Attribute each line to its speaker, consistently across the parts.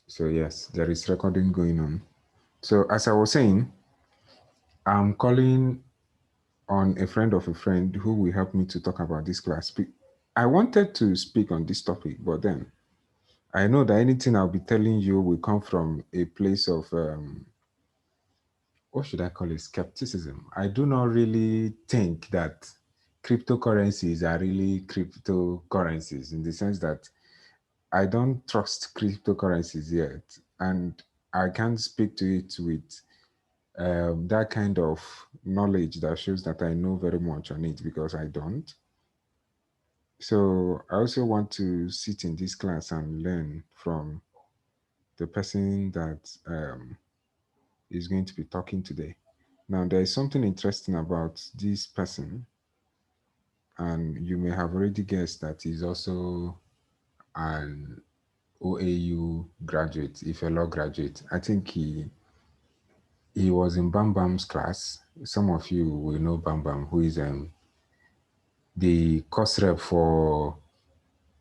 Speaker 1: So yes, there is recording going on. So as I was saying, I'm calling on a friend of a friend who will help me to talk about this class. I wanted to speak on this topic, but then I know that anything I'll be telling you will come from a place of what should I call it? Skepticism. I do not really think that cryptocurrencies are really cryptocurrencies in the sense that I don't trust cryptocurrencies yet, and I can't speak to it with that kind of knowledge that shows that I know very much on it because I don't. So I also want to sit in this class and learn from the person that is going to be talking today. Now, there is something interesting about this person, and you may have already guessed that he's also an OAU graduate, if a law graduate. I think he was in Bam Bam's class. Some of you will know Bam Bam, who is the course rep for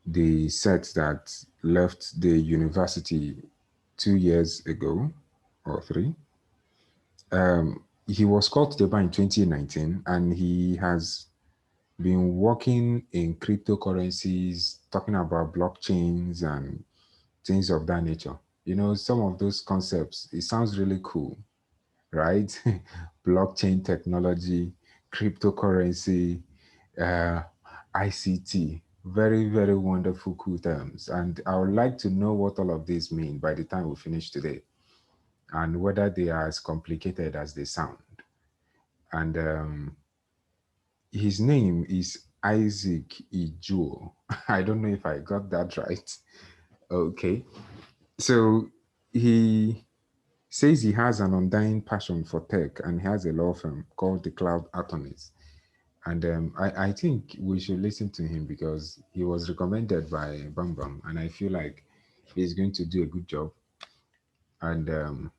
Speaker 1: the set that left the university 2 years ago or three. He was called to the bar in 2019, and he has been working in cryptocurrencies, talking about blockchains and things of that nature. You know, some of those concepts, it sounds really cool, right? Blockchain technology, cryptocurrency, uh, ICT, very, very wonderful, cool terms. And I would like to know what all of these mean by the time we finish today and whether they are as complicated as they sound. And his name is Isaac Ijuo. I don't know if I got that right. Okay. So he says he has an undying passion for tech and he has a law firm called the Cloud Attorneys. And I think we should listen to him because he was recommended by Bam Bam, and I feel like he's going to do a good job. And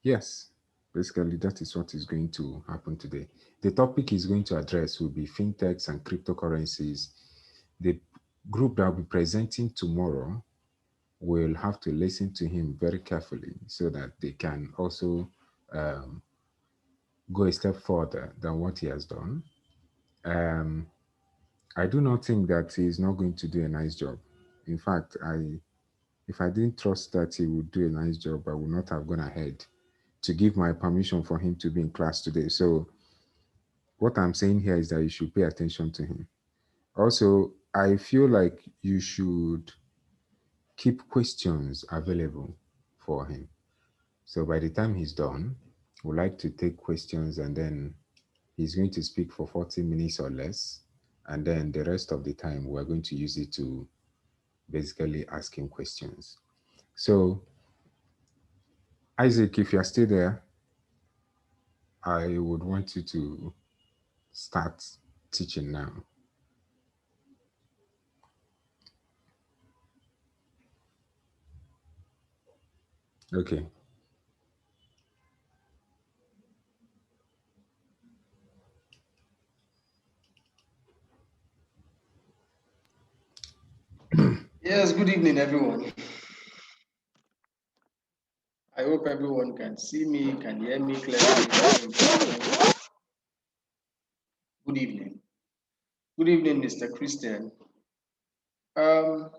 Speaker 1: yes, basically that is what is going to happen today. The topic he's going to address will be fintechs and cryptocurrencies. The group that will be presenting tomorrow will have to listen to him very carefully so that they can also um, go a step further than what he has done. Um, I do not think that he is not going to do a nice job. In fact, if I didn't trust that he would do a nice job, I would not have gone ahead to give my permission for him to be in class today. So what I'm saying here is that you should pay attention to him. Also, I feel like you should keep questions available for him. So by the time he's done, we'd like to take questions and then he's going to speak for 40 minutes or less. And then the rest of the time, we're going to use it to basically ask him questions. So, Isaac, if you're still there, I would want you to start teaching now. Okay.
Speaker 2: Yes, good evening, everyone. I hope everyone can see me, can hear me clearly. Good evening. Good evening, Mr. Christian. Um,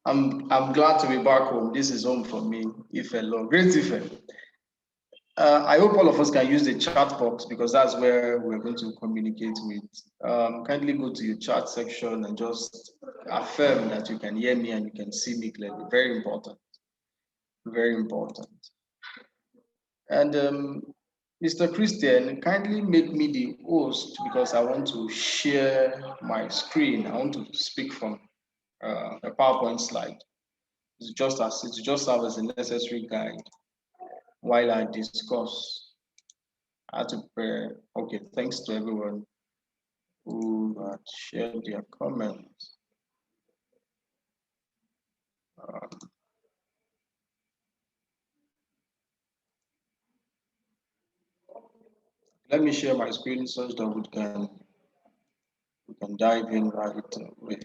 Speaker 2: I'm glad to be back home. This is home for me, Ife Law. Great Ife. I hope all of us can use the chat box because that's where we're going to communicate with. Kindly go to your chat section and just affirm that you can hear me and you can see me clearly. Very important. Very important. And Mr. Christian, kindly make me the host because I want to share my screen. I want to speak from a PowerPoint slide. It's just serve as a necessary guide while I discuss how to prepare. Okay, thanks to everyone who had shared their comments. Um, Let me share my screen such that we can dive in right away.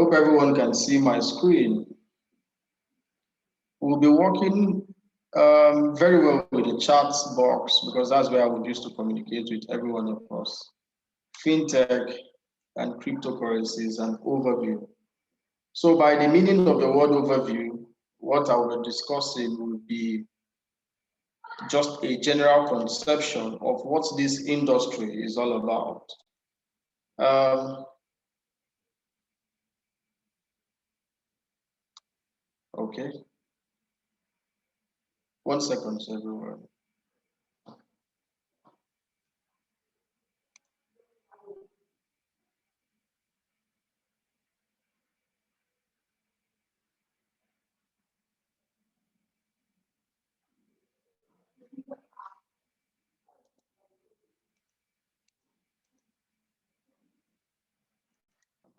Speaker 2: hope everyone can see my screen. We'll be working very well with the chat box because that's where I would use to communicate with every one of us. Fintech and cryptocurrencies and overview. So by the meaning of the word overview, what I will be discussing will be just a general conception of what this industry is all about. Okay. 1 second, everyone.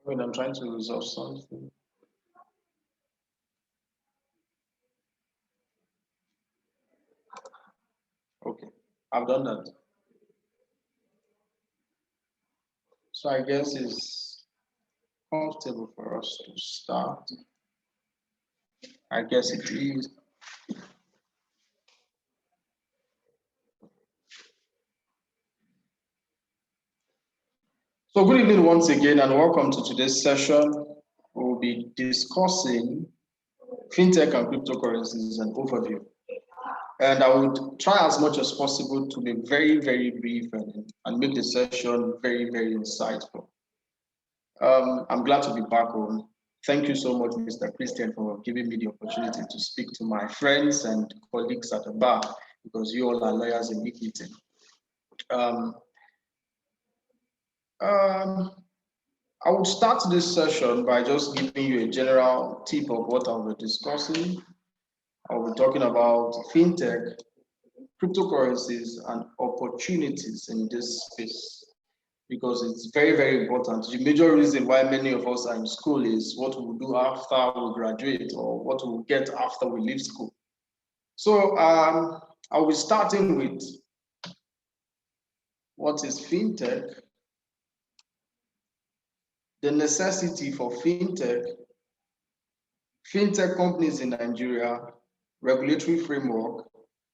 Speaker 2: When I'm trying to resolve something. Okay, I've done that. So I guess it's comfortable for us to start. I guess it is. So good evening once again and welcome to today's session. We'll be discussing fintech and cryptocurrencies and overview. And I would try as much as possible to be very, very brief and make the session very, very insightful. I'm glad to be back home. Thank you so much, Mr. Christian, for giving me the opportunity to speak to my friends and colleagues at the bar, because you all are lawyers in equity. I would start this session by just giving you a general tip of what I'll be discussing. I'll be talking about fintech, cryptocurrencies, and opportunities in this space, because it's very, very important. The major reason why many of us are in school is what we'll do after we graduate or what we'll get after we leave school. So I'll be starting with what is fintech, the necessity for fintech companies in Nigeria, regulatory framework.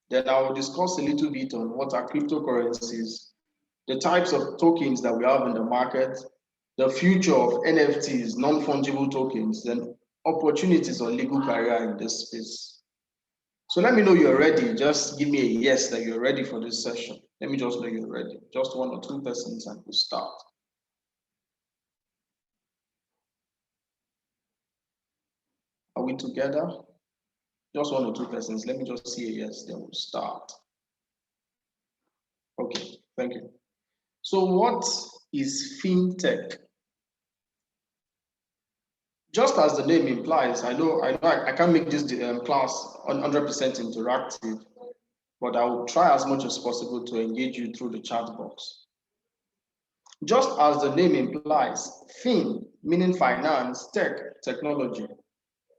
Speaker 2: Then I will discuss a little bit on what are cryptocurrencies, the types of tokens that we have in the market, the future of NFTs, non-fungible tokens, then opportunities or legal career in this space. So let me know you're ready. Just give me a yes that you're ready for this session. Let me just know you're ready. Just 1 or 2 persons and we'll start. Are we together? Just 1 or 2 persons. Let me just see a yes, then we'll start. Okay, thank you. So what is fintech? Just as the name implies, I know I can't make this class 100% interactive, but I will try as much as possible to engage you through the chat box. Just as the name implies, fin, meaning finance, tech, technology.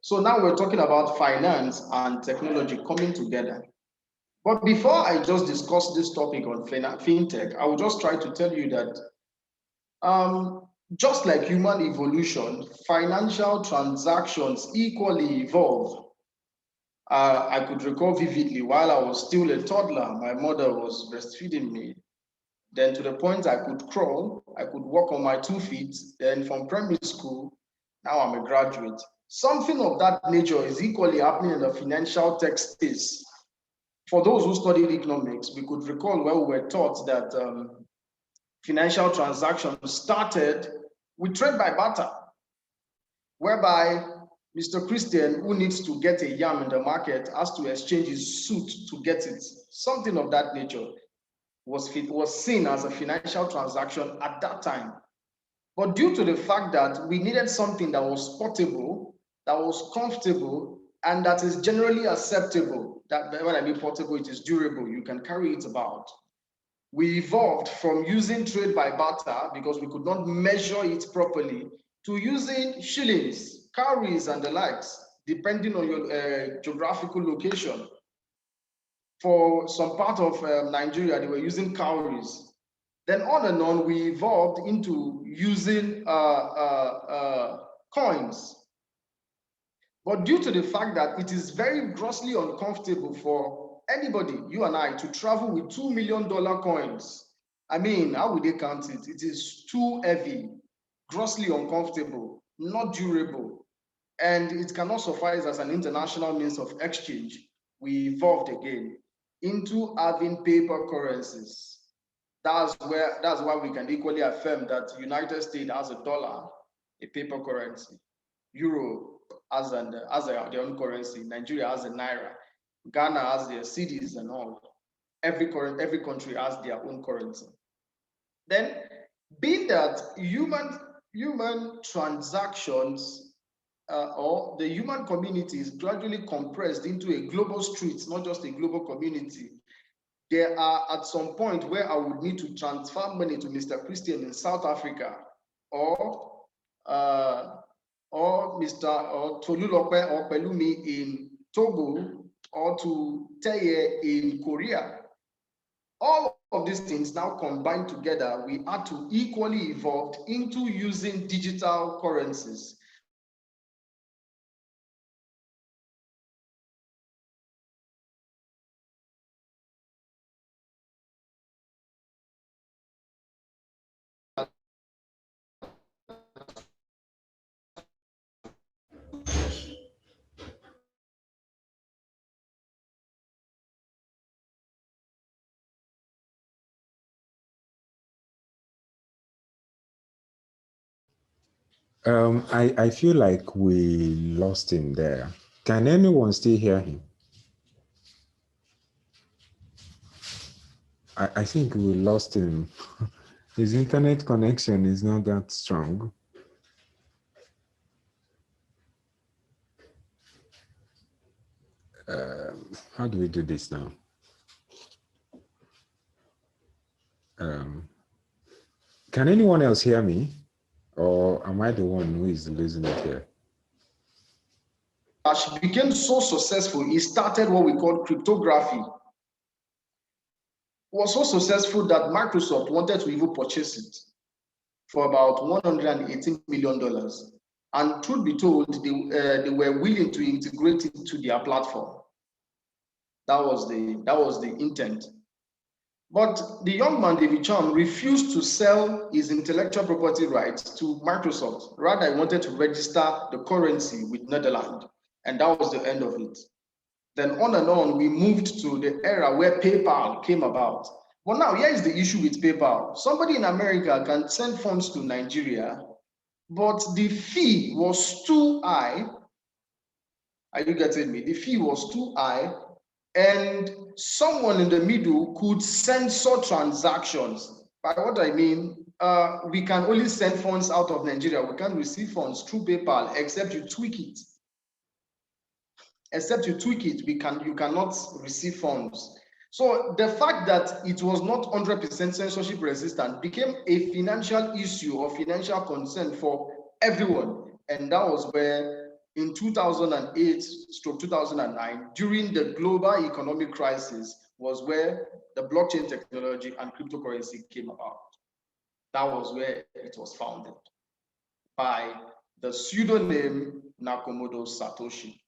Speaker 2: So now we're talking about finance and technology coming together. But before I just discuss this topic on fintech, I will just try to tell you that just like human evolution, financial transactions equally evolve. I could recall vividly while I was still a toddler, my mother was breastfeeding me. Then to the point I could crawl, I could walk on my 2 feet. Then from primary school, now I'm a graduate. Something of that nature is equally happening in the financial tech space. For those who studied economics, we could recall where we were taught that financial transactions started with trade by barter, whereby Mr. Christian, who needs to get a yam in the market, has to exchange his suit to get it. Something of that nature was seen as a financial transaction at that time. But due to the fact that we needed something that was portable, that was comfortable, and that is generally acceptable, that when I mean portable, it is durable, you can carry it about. We evolved from using trade by barter because we could not measure it properly to using shillings, cowries, and the likes, depending on your geographical location. For some part of Nigeria, they were using cowries. Then on and on, we evolved into using coins. But due to the fact that it is very grossly uncomfortable for anybody, you and I, to travel with $2 million coins, I mean, how would they count it? It is too heavy, grossly uncomfortable, not durable, and it cannot suffice as an international means of exchange. We evolved again into having paper currencies. That's why we can equally affirm that the United States has a dollar, a paper currency. Euro has their own currency. Nigeria has a naira. Ghana has their cedis and all. Every country has their own currency. Then, being that human transactions or the human community is gradually compressed into a global street, not just a global community, there are at some point where I would need to transfer money to Mr. Christian in South Africa, or Tolulope or Pelumi in Togo, or to Teye in Korea. All of these things now combined together, we had to equally evolve into using digital currencies.
Speaker 1: I feel like we lost him there. Can anyone still hear him? I think we lost him. His internet connection is not that strong. How do we do this now? Can anyone else hear me? Or am I the one who is losing it here?
Speaker 2: She became so successful, he started what we call cryptography. It was so successful that Microsoft wanted to even purchase it for about $118 million. And truth be told, they were willing to integrate it to their platform. That was the intent. But the young man, David Chum, refused to sell his intellectual property rights to Microsoft. Rather, he wanted to register the currency with Netherlands. And that was the end of it. Then on and on, we moved to the era where PayPal came about. But now, here is the issue with PayPal. Somebody in America can send funds to Nigeria, but the fee was too high. Are you getting me? The fee was too high, and someone in the middle could censor transactions. By what I mean, we can only send funds out of Nigeria. We can't receive funds through PayPal except you tweak it. You cannot receive funds. So the fact that it was not 100% censorship resistant became a financial issue or financial concern for everyone. And that was where in 2008-2009, during the global economic crisis, was where the blockchain technology and cryptocurrency came about. That was where it was founded by the pseudonym Nakamoto Satoshi.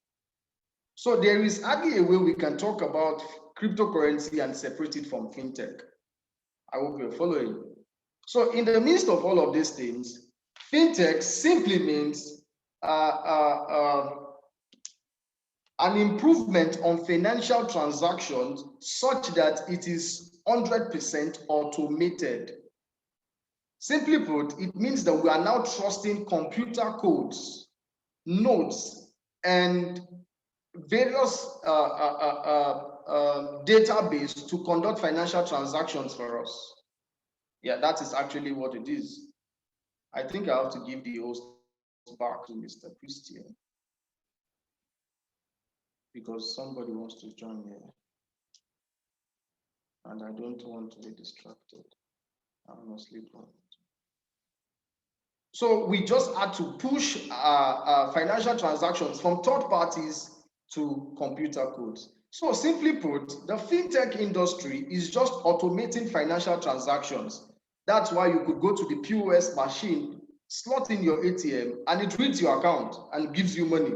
Speaker 2: So there is hardly a way we can talk about cryptocurrency and separate it from fintech. I hope you're following. So in the midst of all of these things, fintech simply means an improvement on financial transactions such that it is 100% automated. Simply put, it means that we are now trusting computer codes, nodes, and various database to conduct financial transactions for us. Yeah, that is actually what it is. I think I have to give the host back to Mr. Christian because somebody wants to join here and I don't want to be distracted. I honestly don't. So we just had to push financial transactions from third parties to computer codes. So simply put, the fintech industry is just automating financial transactions. That's why you could go to the POS machine slot in your ATM, and it reads your account and gives you money.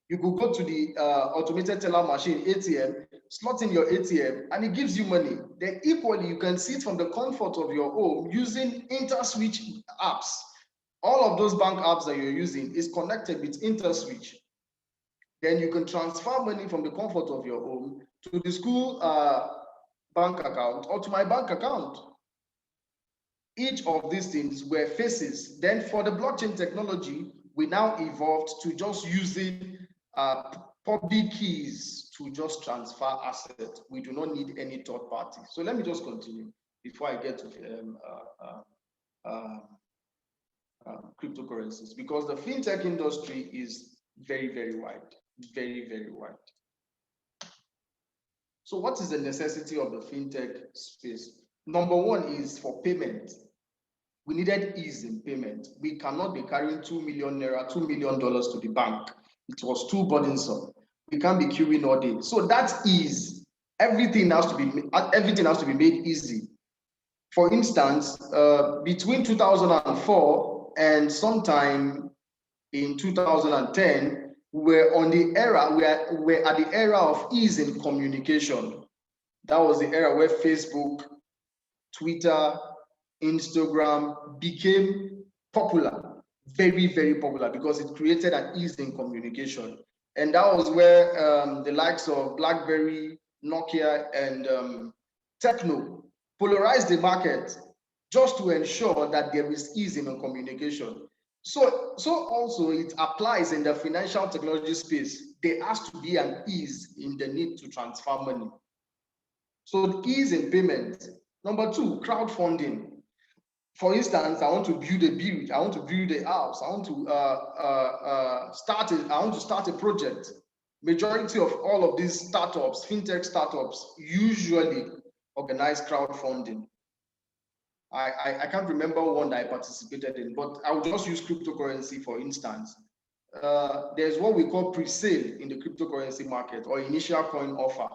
Speaker 2: You could go to the automated teller machine, ATM, slot in your ATM, and it gives you money. Then equally, you can see it from the comfort of your home using InterSwitch apps. All of those bank apps that you're using is connected with InterSwitch. Then you can transfer money from the comfort of your home to the school bank account or to my bank account. Each of these things were faces. Then for the blockchain technology, we now evolved to just using public keys to just transfer assets. We do not need any third party. So let me just continue before I get to cryptocurrencies, because the fintech industry is very, very wide, very, very wide. So what is the necessity of the fintech space? Number one is for payment. We needed ease in payment. We cannot be carrying 2 million naira, $2 million to the bank. It was too burdensome. We can't be queuing all day. So that ease, everything has to be made easy. For instance, between 2004 and sometime in 2010, we're at the era of ease in communication. That was the era where Facebook, Twitter, Instagram became popular, very, very popular, because it created an ease in communication. And that was where the likes of BlackBerry, Nokia, and Techno polarized the market just to ensure that there is ease in communication. So also it applies in the financial technology space. There has to be an ease in the need to transfer money. So ease in payment. Number two, crowdfunding. For instance, I want to build a build, I want to build a house, I want to start a project. Majority of all of these startups, fintech startups, usually organize crowdfunding. I can't remember one that I participated in, but I'll just use cryptocurrency for instance. There's what we call pre-sale in the cryptocurrency market, or initial coin offer.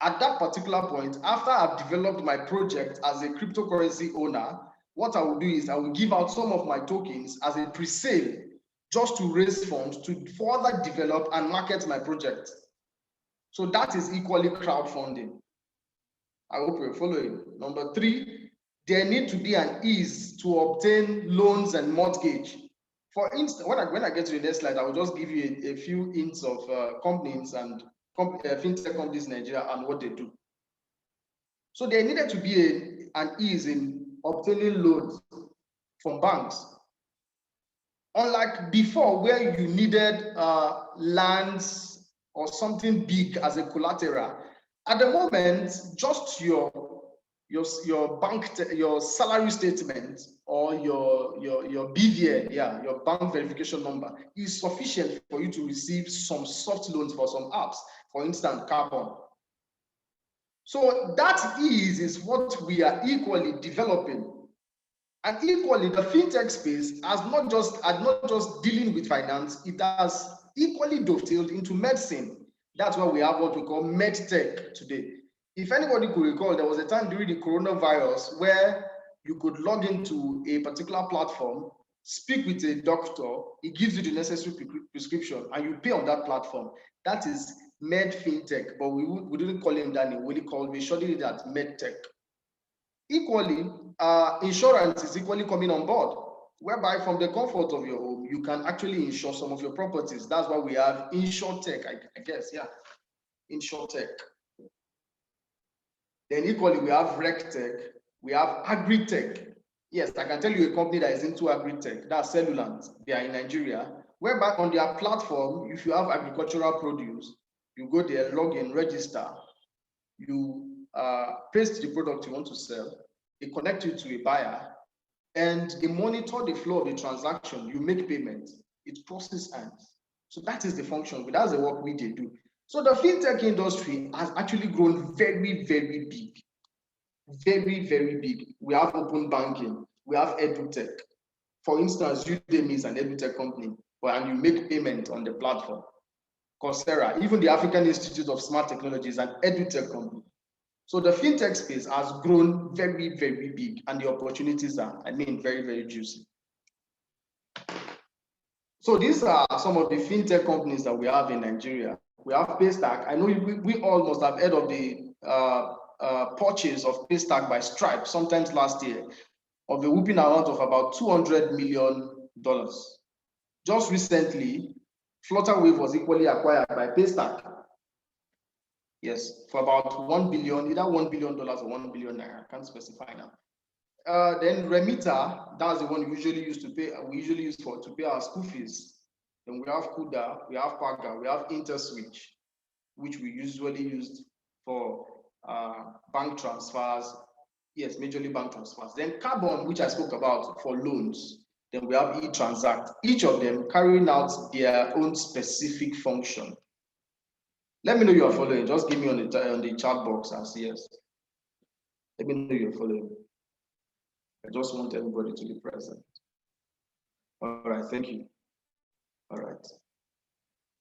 Speaker 2: At that particular point, after I've developed my project as a cryptocurrency owner, what I will do is I will give out some of my tokens as a pre-sale just to raise funds to further develop and market my project. So that is equally crowdfunding. I hope you're following. Number three, there need to be an ease to obtain loans and mortgage. For instance, when I get to the next slide, I will just give you a few hints of companies and fintech companies in Nigeria and what they do. So there needed to be an ease in obtaining loans from banks. Unlike before, where you needed lands or something big as a collateral, at the moment, just your bank, your salary statement or your BVN, your bank verification number, is sufficient for you to receive some soft loans for some apps, for instance, Carbon. So that is what we are equally developing. And equally, the fintech space has not just dealing with finance, it has equally dovetailed into medicine. That's why we have what we call medtech today. If anybody could recall, there was a time during the coronavirus where you could log into a particular platform, speak with a doctor, he gives you the necessary prescription, and you pay on that platform. That is med fintech, but we didn't call him that name. We shortened it as medtech. Equally, insurance is equally coming on board, whereby from the comfort of your home, you can actually insure some of your properties. That's why we have InsurTech, I guess, yeah, InsurTech. Then equally, we have RegTech, we have AgriTech. Yes, I can tell you a company that is into AgriTech, that's Cellulant. They are in Nigeria, whereby on their platform, if you have agricultural produce, you go there, log in, register, you paste the product you want to sell, they connect you to a buyer, and they monitor the flow of the transaction. You make payment, it processes hands. So that is the function, but that's the work we do. So the fintech industry has actually grown very, very big. Very, very big. We have open banking, we have edutech. For instance, Udemy is an edutech company, and you make payment on the platform. Coursera, even the African Institute of Smart Technology is an edutech company. So the fintech space has grown very, very big, and the opportunities are, very, very juicy. So these are some of the fintech companies that we have in Nigeria. We have Paystack. I know we all must have heard of the purchase of Paystack by Stripe sometimes last year of a whooping amount of about $200 million. Just recently, Flutterwave was equally acquired by Paystack. Yes, for about 1 billion, either $1 billion or 1 billion naira. I can't specify now. Then Remita, that's the one we usually use to pay. We usually use to pay our school fees. Then we have Kuda, we have Paga, we have InterSwitch, which we usually use for bank transfers. Yes, majorly bank transfers. Then Carbon, which I spoke about for loans. Then we have eTransact. Each of them carrying out their own specific function. Let me know you are following. Just give me on the chat box as yes. Let me know you're following. I just want everybody to be present. All right, thank you. All right.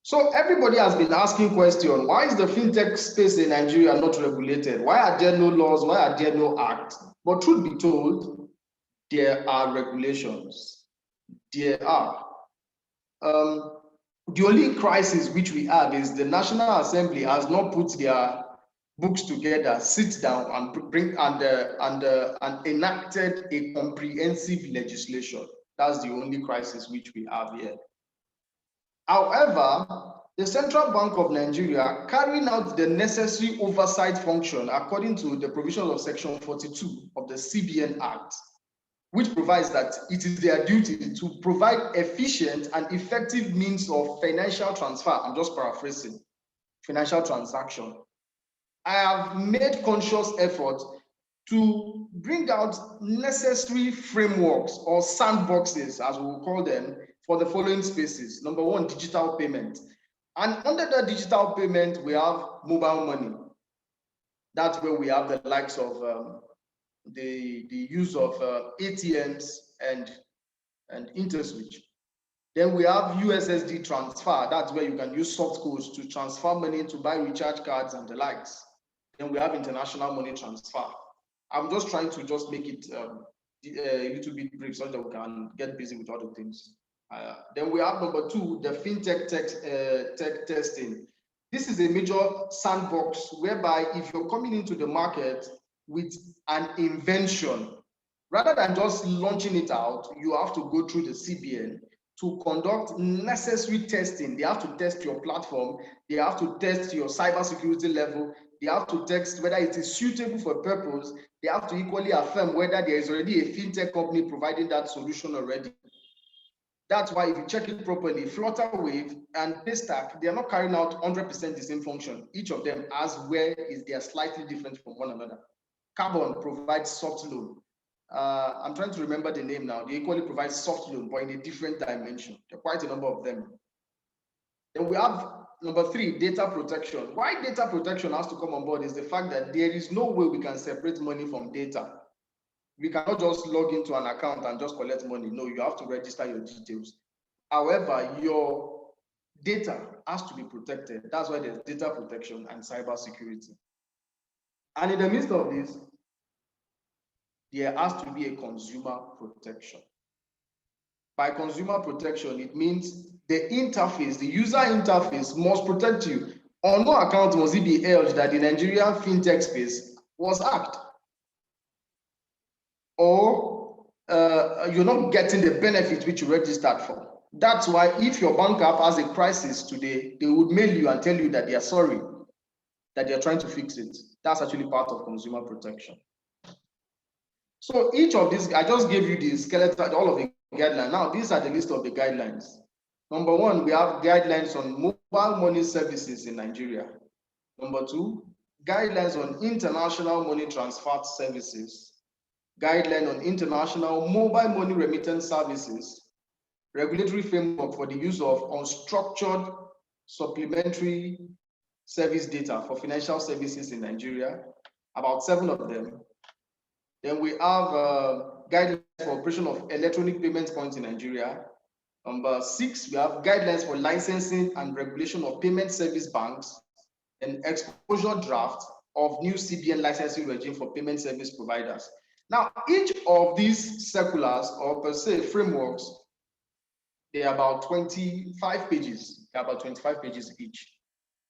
Speaker 2: So everybody has been asking question, why is the fintech space in Nigeria not regulated? Why are there no laws? Why are there no acts? But truth be told, there are regulations. There are. The only crisis which we have is the National Assembly has not put their books together, sit down and bring and enacted a comprehensive legislation. That's the only crisis which we have here. However, the Central Bank of Nigeria carrying out the necessary oversight function according to the provisions of Section 42 of the CBN Act, which provides that it is their duty to provide efficient and effective means of financial transfer. I'm just paraphrasing, financial transaction. I have made conscious effort to bring out necessary frameworks or sandboxes, as we will call them, for the following spaces. Number one, digital payment. And under the digital payment, we have mobile money. That's where we have the likes of the use of ATMs and InterSwitch. Then we have USSD transfer. That's where you can use soft codes to transfer money to buy recharge cards and the likes. Then we have international money transfer. I'm just trying to just make it a little bit brief so that we can get busy with other things. Then we have number two, the fintech tech testing. This is a major sandbox whereby if you're coming into the market with an invention, rather than just launching it out, you have to go through the CBN to conduct necessary testing. They have to test your platform. They have to test your cybersecurity level. They have to test whether it is suitable for purpose. They have to equally affirm whether there is already a fintech company providing that solution already. That's why if you check it properly, Flutterwave and Paystack, they are not carrying out 100% the same function. Each of them has where they are slightly different from one another. Carbon provides soft loan. I'm trying to remember the name now. They equally provide soft loan, but in a different dimension. There are quite a number of them. Then we have number three, data protection. Why data protection has to come on board is the fact that there is no way we can separate money from data. We cannot just log into an account and just collect money. No, you have to register your details. However, your data has to be protected. That's why there's data protection and cybersecurity. And in the midst of this, there has to be a consumer protection. By consumer protection, it means the interface, the user interface must protect you. On no account must it be held that the Nigerian fintech space was hacked, or you're not getting the benefit which you registered for. That's why if your bank app has a crisis today, they would mail you and tell you that they are sorry, that they are trying to fix it. That's actually part of consumer protection. So each of these, I just gave you the skeleton, all of the guidelines. Now, these are the list of the guidelines. Number one, we have guidelines on mobile money services in Nigeria. Number two, guidelines on international money transfer services. Guideline on international mobile money remittance services. Regulatory framework for the use of unstructured supplementary service data for financial services in Nigeria. About 7 of them. Then we have guidelines for operation of electronic payment points in Nigeria. Number 6, we have guidelines for licensing and regulation of payment service banks and exposure draft of new CBN licensing regime for payment service providers. Now, each of these circulars or per se frameworks They are about 25 pages. They are about 25 pages each.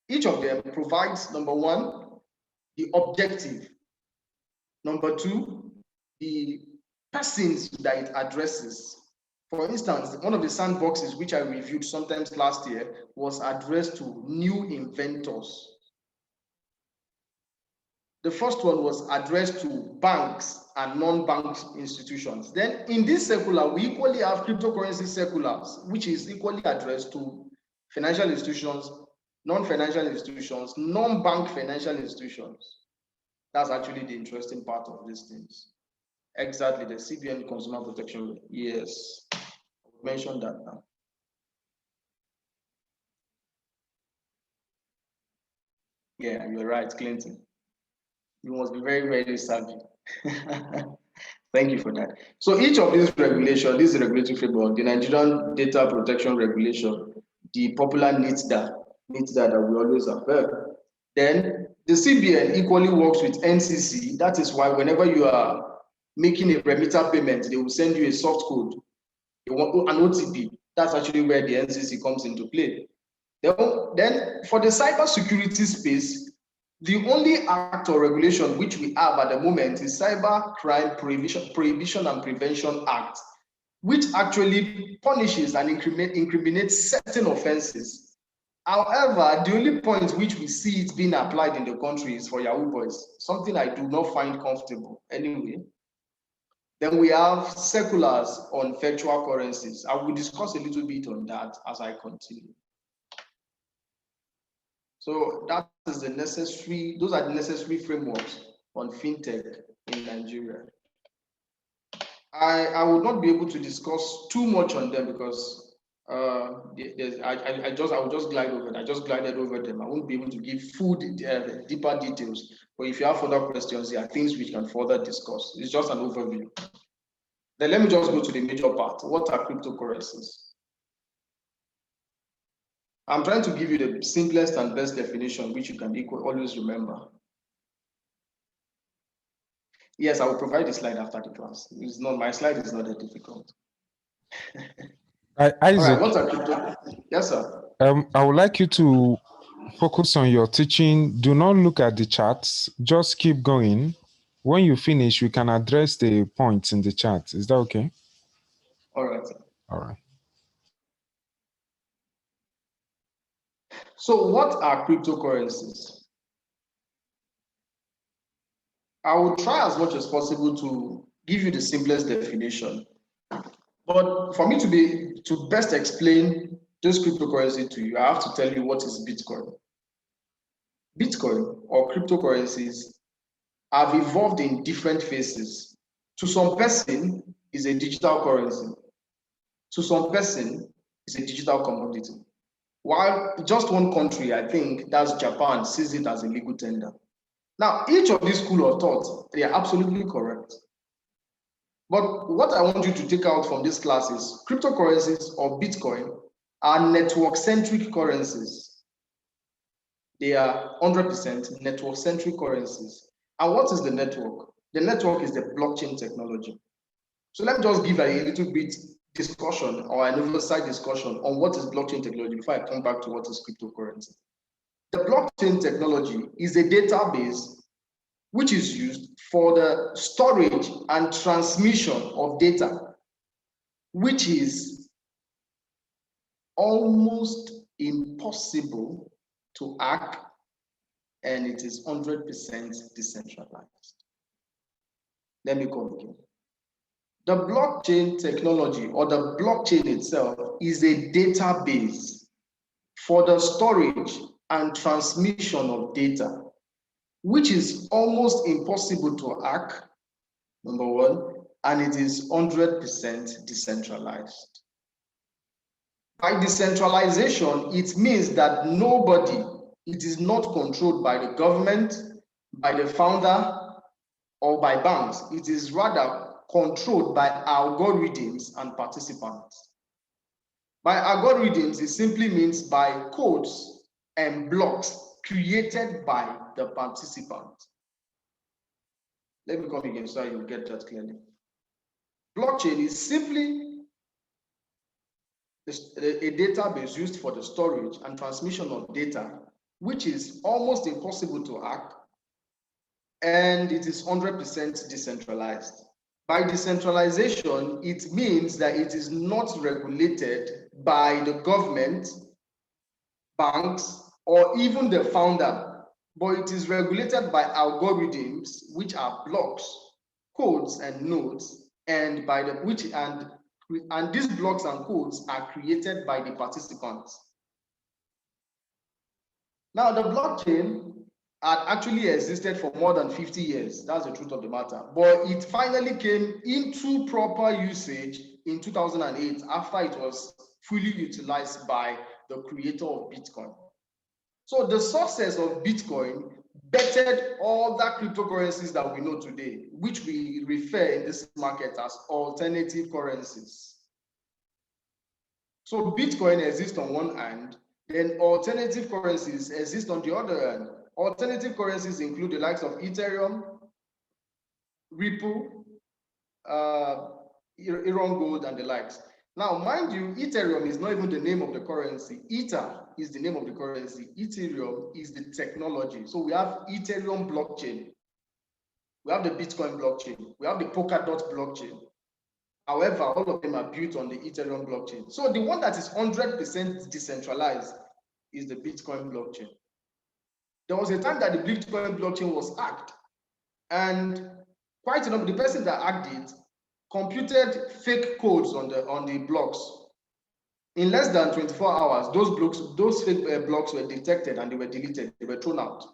Speaker 2: Each of them provides, number one, the objective. Number two, the persons that it addresses. For instance, one of the sandboxes which I reviewed sometimes last year was addressed to new inventors. The first one was addressed to banks and non-bank institutions. Then in this circular, we equally have cryptocurrency circulars, which is equally addressed to financial institutions, non-financial institutions, non-bank financial institutions. That's actually the interesting part of these things. Exactly, the CBN consumer protection. Yes, I mentioned that now. Yeah, you're right, Clinton. You must be very, very savvy. Thank you for that. So each of these regulations, this regulatory framework, the Nigerian Data Protection Regulation, the popular NITDA that we always have heard. Then the CBN equally works with NCC. That is why whenever you are making a remitter payment, they will send you a soft code, an OTP. That's actually where the NCC comes into play. Then for the cybersecurity space, the only act or regulation which we have at the moment is Cyber Crime Prohibition and Prevention Act, which actually punishes and incriminates certain offenses. However, the only point which we see it being applied in the country is for Yahoo boys, something I do not find comfortable anyway. Then we have circulars on virtual currencies. I will discuss a little bit on that as I continue. So that is the necessary, those are the necessary frameworks on fintech in Nigeria. I would not be able to discuss too much on them because I will just glide over. I just glided over them. I won't be able to give full deeper details. But if you have further questions, there are things we can further discuss. It's just an overview. Then let me just go to the major part. What are cryptocurrencies? I'm trying to give you the simplest and best definition, which you can always remember. Yes, I will provide the slide after the class. It's not, my slide is not that difficult.
Speaker 1: Isaac,
Speaker 2: all right, what's our crypto? Yes, sir.
Speaker 1: I would like you to focus on your teaching. Do not look at the charts. Just keep going. When you finish, we can address the points in the chat. Is that okay?
Speaker 2: All right, sir.
Speaker 1: All right.
Speaker 2: So what are cryptocurrencies? I will try as much as possible to give you the simplest definition. But for me to best explain this cryptocurrency to you, I have to tell you what is Bitcoin. Bitcoin or cryptocurrencies have evolved in different phases. To some person, is a digital currency. To some person, is a digital commodity. While just one country, I think that's Japan, sees it as a legal tender. Now, each of these school of thought, they are absolutely correct. But what I want you to take out from this class is cryptocurrencies or Bitcoin are network-centric currencies. They are 100% network-centric currencies. And what is the network? The network is the blockchain technology. So let me just give a little bit discussion or an oversight discussion on what is blockchain technology before I come back to what is cryptocurrency. The blockchain technology is a database which is used for the storage and transmission of data, which is almost impossible to hack, and it is 100% decentralized. Let me come again. The blockchain technology or the blockchain itself is a database for the storage and transmission of data, which is almost impossible to hack, number one, and it is 100% decentralized. By decentralization, it means that it is not controlled by the government, by the founder, or by banks. It is rather controlled by algorithms and participants. By algorithms, it simply means by codes and blocks created by the participant. Let me come again so you get that clearly. Blockchain is simply a database used for the storage and transmission of data, which is almost impossible to hack, and it is 100% decentralized. By decentralization, it means that it is not regulated by the government, banks, or even the founder, but it is regulated by algorithms, which are blocks, codes, and nodes, and by the and these blocks and codes are created by the participants. Now, the blockchain had actually existed for more than 50 years. That's the truth of the matter. But it finally came into proper usage in 2008 after it was fully utilized by the creator of Bitcoin. So the success of Bitcoin bettered all the cryptocurrencies that we know today, which we refer in this market as alternative currencies. So Bitcoin exists on one hand, then alternative currencies exist on the other hand. Alternative currencies include the likes of Ethereum, Ripple, Iran Gold, and the likes. Now, mind you, Ethereum is not even the name of the currency. Ether is the name of the currency. Ethereum is the technology. So we have Ethereum blockchain. We have the Bitcoin blockchain. We have the Polkadot blockchain. However, all of them are built on the Ethereum blockchain. So the one that is 100% decentralized is the Bitcoin blockchain. There was a time that the Bitcoin blockchain was hacked, and quite a number, the person that hacked it computed fake codes on the blocks. In less than 24 hours, those fake blocks were detected and they were deleted, they were thrown out.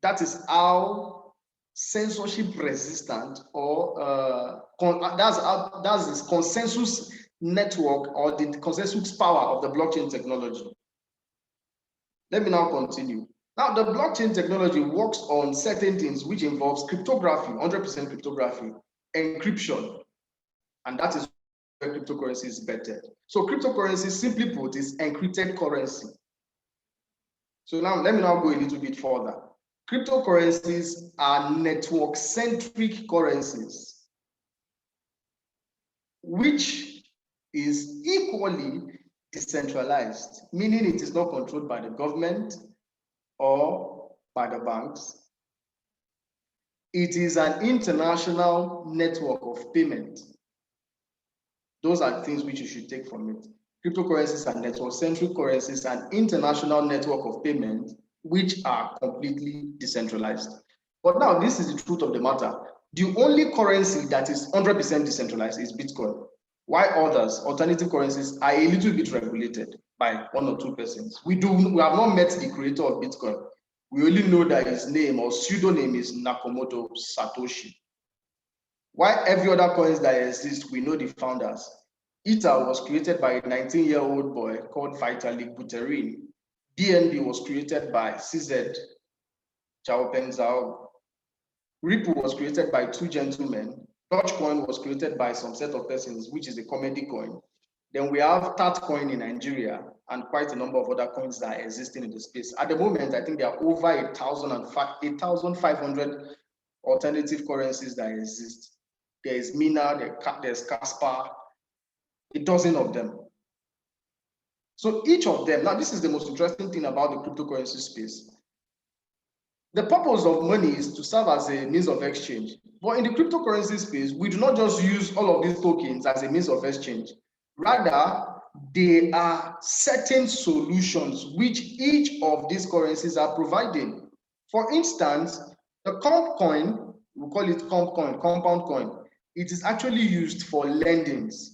Speaker 2: That is how censorship resistant, or that's this consensus network, or the consensus power of the blockchain technology. Let me now continue. Now, the blockchain technology works on certain things which involves cryptography, 100% cryptography, encryption, and that is where cryptocurrency is better. So cryptocurrency, simply put, is encrypted currency. So now, let me now go a little bit further. Cryptocurrencies are network-centric currencies, which is equally decentralized, meaning it is not controlled by the government or by the banks. It is an international network of payment. Those are things which you should take from it. Cryptocurrencies are network-centric currencies, an international network of payment, which are completely decentralized. But now, this is the truth of the matter. The only currency that is 100% decentralized is Bitcoin. While others, alternative currencies, are a little bit regulated by one or two persons. We have not met the creator of Bitcoin. We only know that his name or pseudonym is Nakamoto Satoshi. While every other coins that exist, we know the founders. Ether was created by a 19-year-old boy called Vitalik Buterin. BNB was created by CZ Xiaopeng Zhao. Ripple was created by two gentlemen. Dogecoin was created by some set of persons, which is a comedy coin. Then we have Tatcoin in Nigeria, and quite a number of other coins that are existing in the space. At the moment, I think there are over 8,500 alternative currencies that exist. There is Mina, there's Casper, a dozen of them. So each of them, now this is the most interesting thing about the cryptocurrency space. The purpose of money is to serve as a means of exchange. But in the cryptocurrency space, we do not just use all of these tokens as a means of exchange. Rather, there are certain solutions which each of these currencies are providing. For instance, the comp coin, we call it comp coin, compound coin, it is actually used for lendings.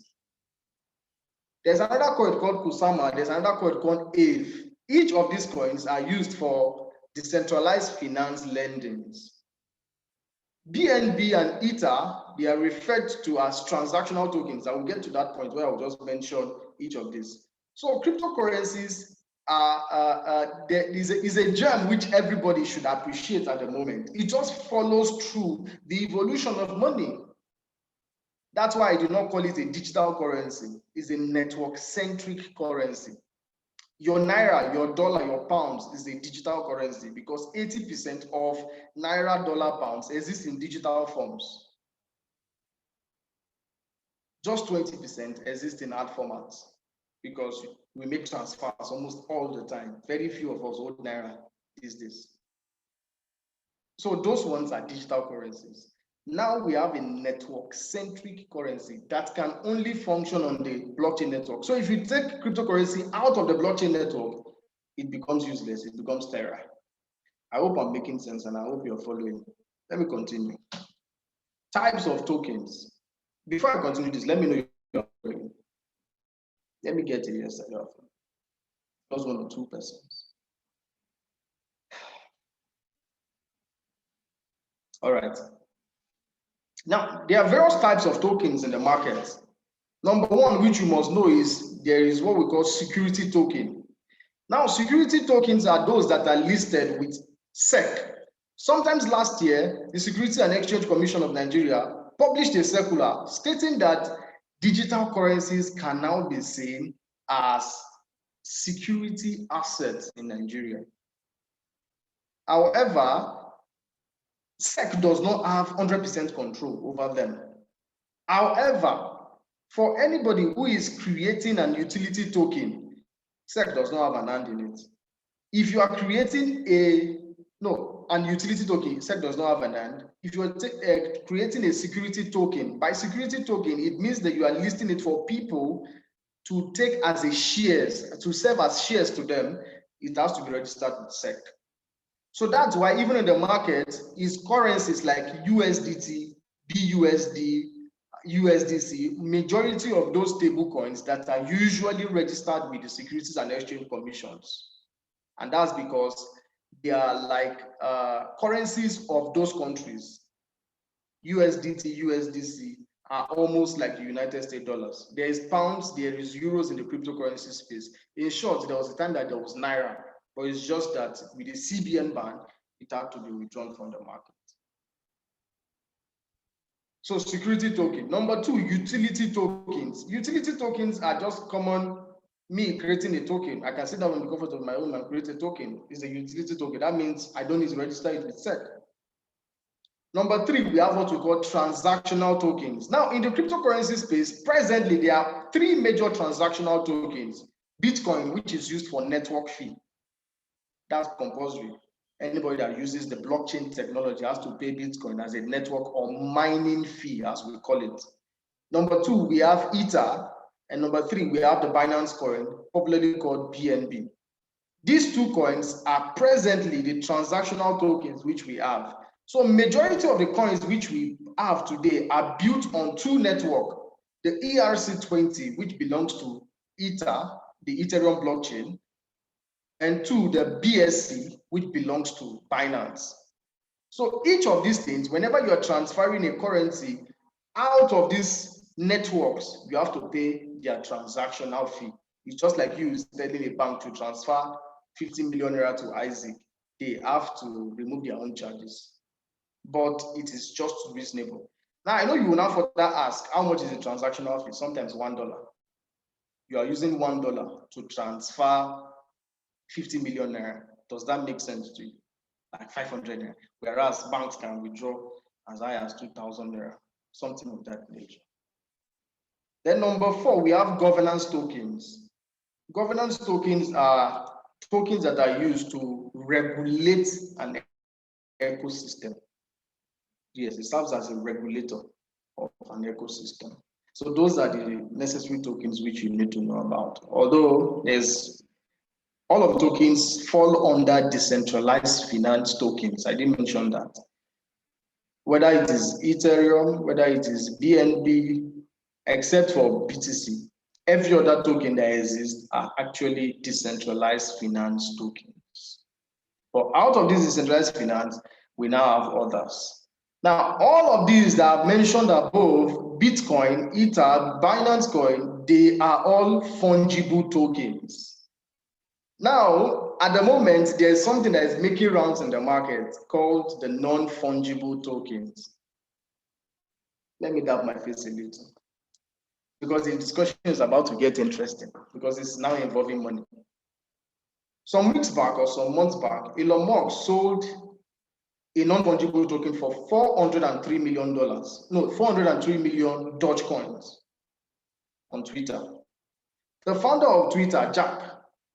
Speaker 2: There's another coin called Kusama, there's another coin called AVE. Each of these coins are used for decentralized finance lendings. BNB and Ether, they are referred to as transactional tokens. I will get to that point where I will just mention each of these. So cryptocurrencies is a gem which everybody should appreciate at the moment. It just follows through the evolution of money. That's why I do not call it a digital currency. It's a network-centric currency. Your naira, your dollar, your pounds is a digital currency because 80% of naira, dollar, pounds exist in digital forms. Just 20% exist in hard formats. because we make transfers almost all the time. Very few of us hold Naira these days. So those ones are digital currencies. Now we have a network-centric currency that can only function on the blockchain network. So if you take cryptocurrency out of the blockchain network, it becomes useless, it becomes sterile. I hope I'm making sense and I hope you're following. Let me continue. Types of tokens. Before I continue this, let me know you're following. Let me get a yes. Just one or two persons. All right. Now, there are various types of tokens in the market. Number one, which you must know, is there is what we call security token. Now, security tokens are those that are listed with SEC. Sometimes last year, the Security and Exchange Commission of Nigeria published a circular stating that digital currencies can now be seen as security assets in Nigeria. However, SEC does not have 100% control over them. However, for anybody who is creating an utility token, SEC does not have an hand in it. If you are creating an utility token, SEC does not have an hand. If you are creating a security token, by security token, it means that you are listing it for people to take as a shares, to serve as shares to them. It has to be registered with SEC. So that's why even in the market, is currencies like USDT, BUSD, USDC, majority of those stable coins that are usually registered with the Securities and Exchange Commissions. And that's because they are like currencies of those countries. USDT, USDC are almost like the United States dollars. There is pounds, there is euros in the cryptocurrency space. In short, there was a time that there was Naira, but it's just that with the CBN ban, it had to be withdrawn from the market. So security token. Number two, utility tokens. Utility tokens are just common, me creating a token. I can sit down in the comfort of my home and create a token. It's a utility token. That means I don't need to register it with SEC. Number three, we have what we call transactional tokens. Now, in the cryptocurrency space, presently, there are three major transactional tokens. Bitcoin, which is used for network fee. That's compulsory. Anybody that uses the blockchain technology has to pay Bitcoin as a network or mining fee, as we call it. Number two, we have Ether. And number three, we have the Binance coin, popularly called BNB. These two coins are presently the transactional tokens which we have. So majority of the coins which we have today are built on two networks, the ERC20, which belongs to Ether, the Ethereum blockchain, and two, the BSC, which belongs to Binance. So each of these things, whenever you are transferring a currency out of these networks, you have to pay their transactional fee. It's just like you telling a bank to transfer 50 million naira to Isaac. They have to remove their own charges. But it is just reasonable. Now, I know you will now further ask, how much is the transactional fee? Sometimes $1. You are using $1 to transfer 50 million naira. Does that make sense to you? Like 500 naira. Whereas banks can withdraw as high as 2,000 naira, something of that nature. Then number four, we have governance tokens. Governance tokens are tokens that are used to regulate an ecosystem. Yes, it serves as a regulator of an ecosystem. So those are the necessary tokens which you need to know about. Although all of the tokens fall under decentralized finance tokens. I didn't mention that. Whether it is Ethereum, whether it is BNB, except for BTC, every other token that exists are actually decentralized finance tokens. But out of this decentralized finance, we now have others. Now, all of these that I've mentioned above, Bitcoin, Ether, Binance Coin, they are all fungible tokens. Now, at the moment, there's something that is making rounds in the market called the non-fungible tokens. Let me dab my face a little, because the discussion is about to get interesting, because it's now involving money. Some weeks back or some months back, Elon Musk sold a non-fungible token for $403 million. No, 403 million Dogecoins on Twitter. The founder of Twitter, Jack,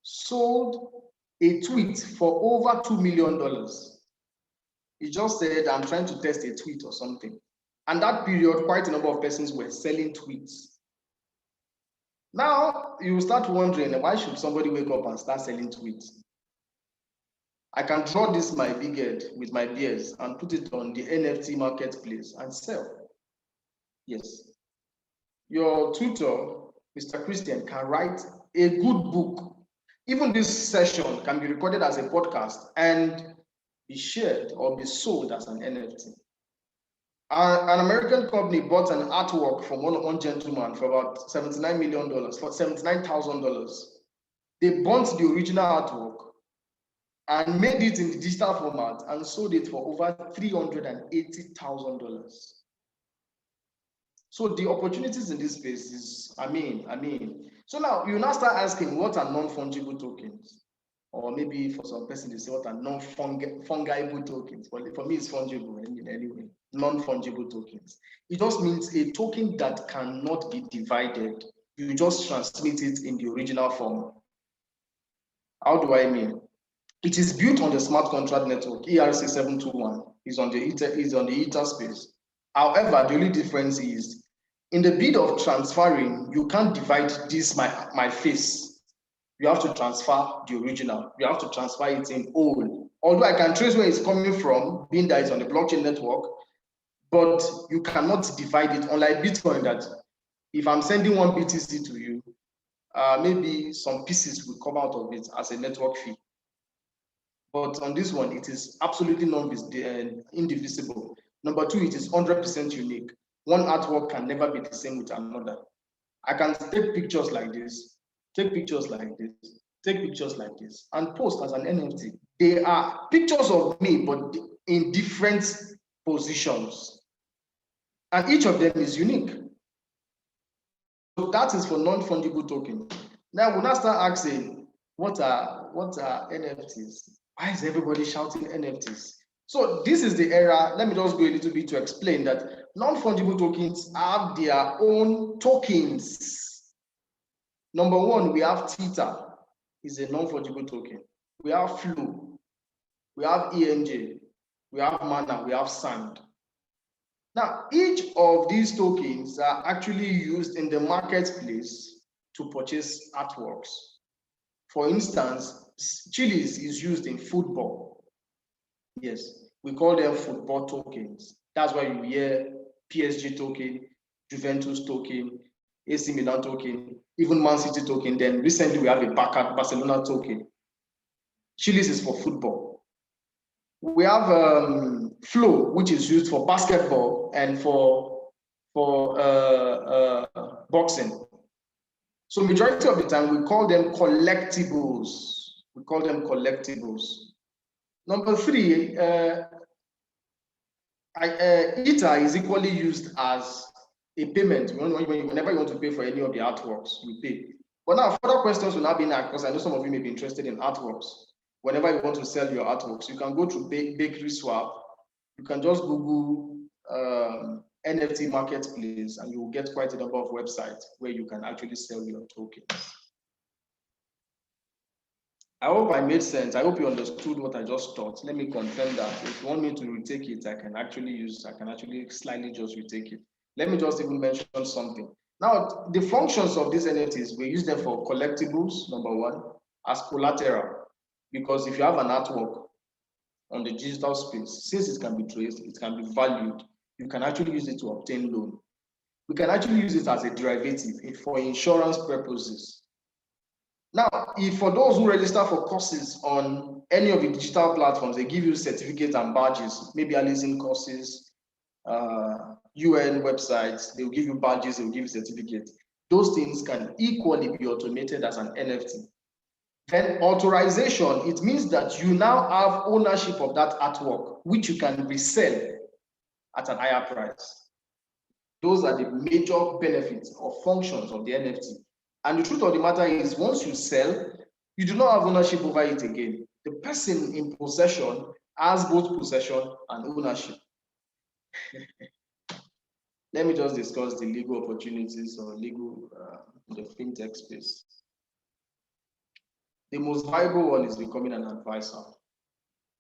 Speaker 2: sold a tweet for over $2 million. He just said, I'm trying to test a tweet or something. And that period, quite a number of persons were selling tweets. Now, you start wondering, why should somebody wake up and start selling tweets? I can draw this my big head with my beers and put it on the NFT marketplace and sell. Yes. Your tutor, Mr. Christian, can write a good book. Even this session can be recorded as a podcast and be shared or be sold as an NFT. An American company bought an artwork from one gentleman for about $79 million, for $79,000. They burnt the original artwork and made it in the digital format and sold it for over $380,000. So the opportunities in this space is, I mean. So now you now start asking, what are non-fungible tokens? Or maybe for some person they say, what are non-fungible tokens? But for me, it's fungible anyway. Non-fungible tokens. It just means a token that cannot be divided. You just transmit it in the original form. How do I mean? It is built on the smart contract network, ERC721. Is on the Ether space. However, the only difference is in the bid of transferring, you can't divide this my face. You have to transfer the original. You have to transfer it in whole. Although I can trace where it's coming from, being that it's on the blockchain network, but you cannot divide it, unlike Bitcoin, that if I'm sending one BTC to you, maybe some pieces will come out of it as a network fee. But on this one, it is absolutely indivisible. Number two, it is 100% unique. One artwork can never be the same with another. I can take pictures like this, take pictures like this, take pictures like this, and post as an NFT. They are pictures of me, but in different positions. And each of them is unique. So that is for non-fungible tokens. Now we'll now start asking, what are NFTs? Why is everybody shouting NFTs? So this is the era. Let me just go a little bit to explain that non-fungible tokens have their own tokens. Number one, we have Theta, is a non-fungible token. We have Flow, we have ENJ, we have Mana, we have Sand. Now, each of these tokens are actually used in the marketplace to purchase artworks. For instance, Chili's is used in football. Yes, we call them football tokens. That's why you hear PSG token, Juventus token, AC Milan token, even Man City token. Then recently we have a Barcelona token. Chili's is for football. We have Flow, which is used for basketball and for boxing. So majority of the time we call them collectibles. We call them collectibles. Number three, Ether is equally used as a payment. Whenever you want to pay for any of the artworks, you pay. But now further questions will now be asked, because I know some of you may be interested in artworks. Whenever you want to sell your artworks, you can go to Bakery Swap. You can just Google NFT marketplace, and you will get quite a number of websites where you can actually sell your tokens. I hope I made sense. I hope you understood what I just taught. Let me confirm that. If you want me to retake it, I can actually slightly just retake it. Let me just even mention something. Now, the functions of these NFTs, we use them for collectibles, number one, as collateral. Because if you have an artwork on the digital space, since it can be traced, it can be valued, you can actually use it to obtain loan. We can actually use it as a derivative for insurance purposes. Now, if for those who register for courses on any of the digital platforms, they give you certificates and badges, maybe Alison courses, UN websites, they'll give you badges, they'll give you certificates. Those things can equally be automated as an NFT. Then authorization, it means that you now have ownership of that artwork, which you can resell at an higher price. Those are the major benefits or functions of the NFT. And the truth of the matter is, once you sell, you do not have ownership over it again. The person in possession has both possession and ownership. Let me just discuss the legal opportunities or legal in the fintech space. The most viable one is becoming an advisor.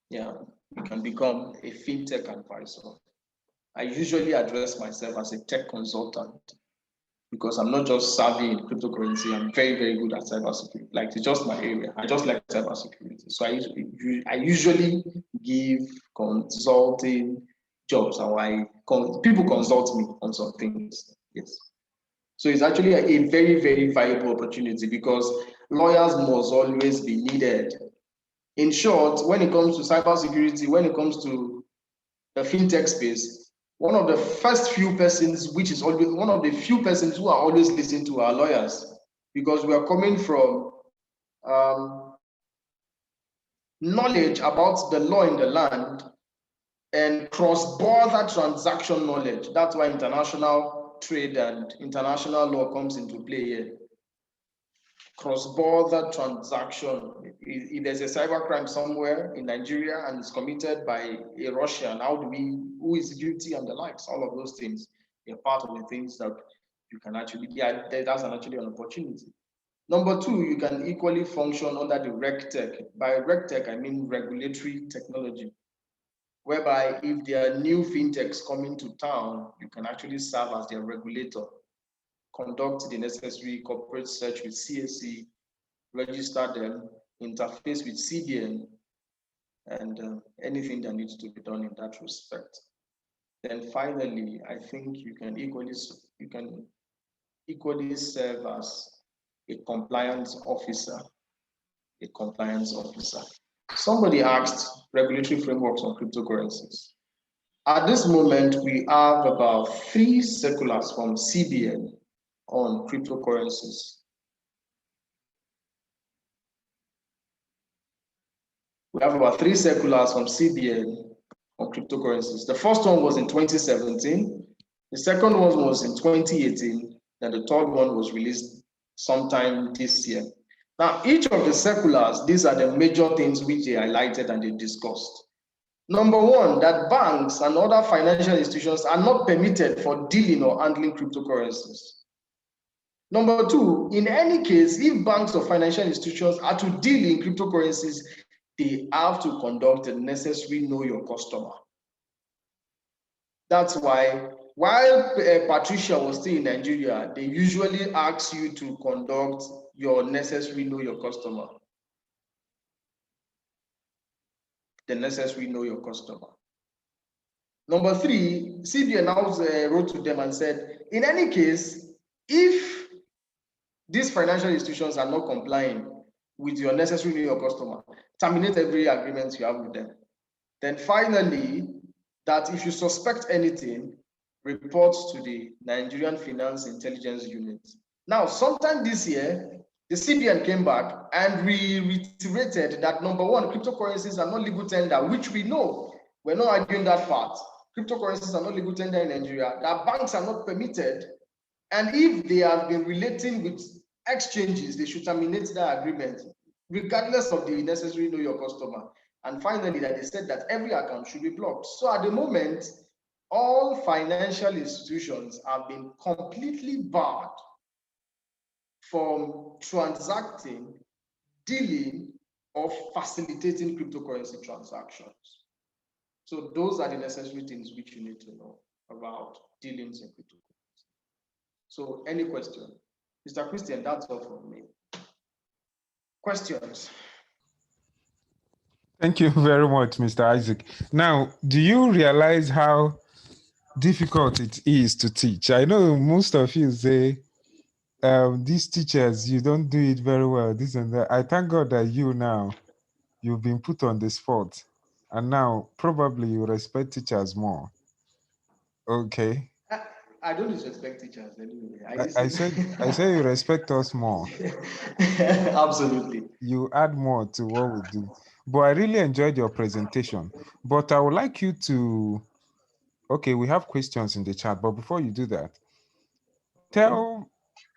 Speaker 2: Yeah, you can become a fintech advisor. I usually address myself as a tech consultant because I'm not just savvy in cryptocurrency. I'm very, very good at cybersecurity. Like it's just my area. I just like cybersecurity. So I usually give consulting jobs, or people consult me on some things. Yes. So it's actually a very, very viable opportunity because lawyers must always be needed. In short, when it comes to cybersecurity, when it comes to the fintech space, one of the first few persons, which is always one of the few persons who are always listened to, are lawyers, because we are coming from um, knowledge about the law in the land and cross-border transaction knowledge. That's why international trade and international law comes into play here. Cross-border transaction. If there's a cybercrime somewhere in Nigeria and it's committed by a Russian, who is guilty and the likes, all of those things are part of the things that you can actually, that's actually an opportunity. Number two, you can equally function under the RegTech. By RegTech, I mean regulatory technology, whereby if there are new fintechs coming to town, you can actually serve as their regulator, conduct the necessary corporate search with CSE, register them, interface with CDN, and anything that needs to be done in that respect. Then finally, I think you can equally serve as a compliance officer. A compliance officer. Somebody asked regulatory frameworks on cryptocurrencies. At this moment, we have about 3 circulars from CBN on cryptocurrencies. We have about 3 circulars from CBN on cryptocurrencies. The first one was in 2017, the second one was in 2018, and the third one was released sometime this year. Now, each of the circulars, these are the major things which they highlighted and they discussed. Number one, that banks and other financial institutions are not permitted for dealing or handling cryptocurrencies. Number two, in any case, if banks or financial institutions are to deal in cryptocurrencies, they have to conduct the necessary know your customer. That's why, while Patricia was still in Nigeria, they usually ask you to conduct your necessary know your customer. The necessary know your customer. Number three, CBN now wrote to them and said, in any case, if these financial institutions are not complying with your necessary know your customer, terminate every agreement you have with them. Then finally, that if you suspect anything, report to the Nigerian Finance Intelligence Unit. Now, sometime this year, the CBN came back and reiterated that number one, cryptocurrencies are not legal tender, which we know. We're not arguing that part. Cryptocurrencies are not legal tender in Nigeria, that banks are not permitted. And if they have been relating with exchanges, they should terminate that agreement, regardless of the necessary know your customer. And finally, that they said that every account should be blocked. So at the moment, all financial institutions have been completely barred from transacting, dealing, or facilitating cryptocurrency transactions. So those are the necessary things which you need to know about dealings in cryptocurrency. So any question? Mr. Christian, that's all from me. Questions?
Speaker 1: Thank you very much, Mr. Isaac. Now, do you realize how difficult it is to teach? I know most of you say, these teachers, you don't do it very well, this and that. I thank God that you've been put on the spot. And now probably you respect teachers more. Okay.
Speaker 2: I don't disrespect teachers anyway.
Speaker 1: I said you respect us more.
Speaker 2: Absolutely.
Speaker 1: You add more to what we do. But I really enjoyed your presentation. But I would like you to, okay, we have questions in the chat, but before you do that, tell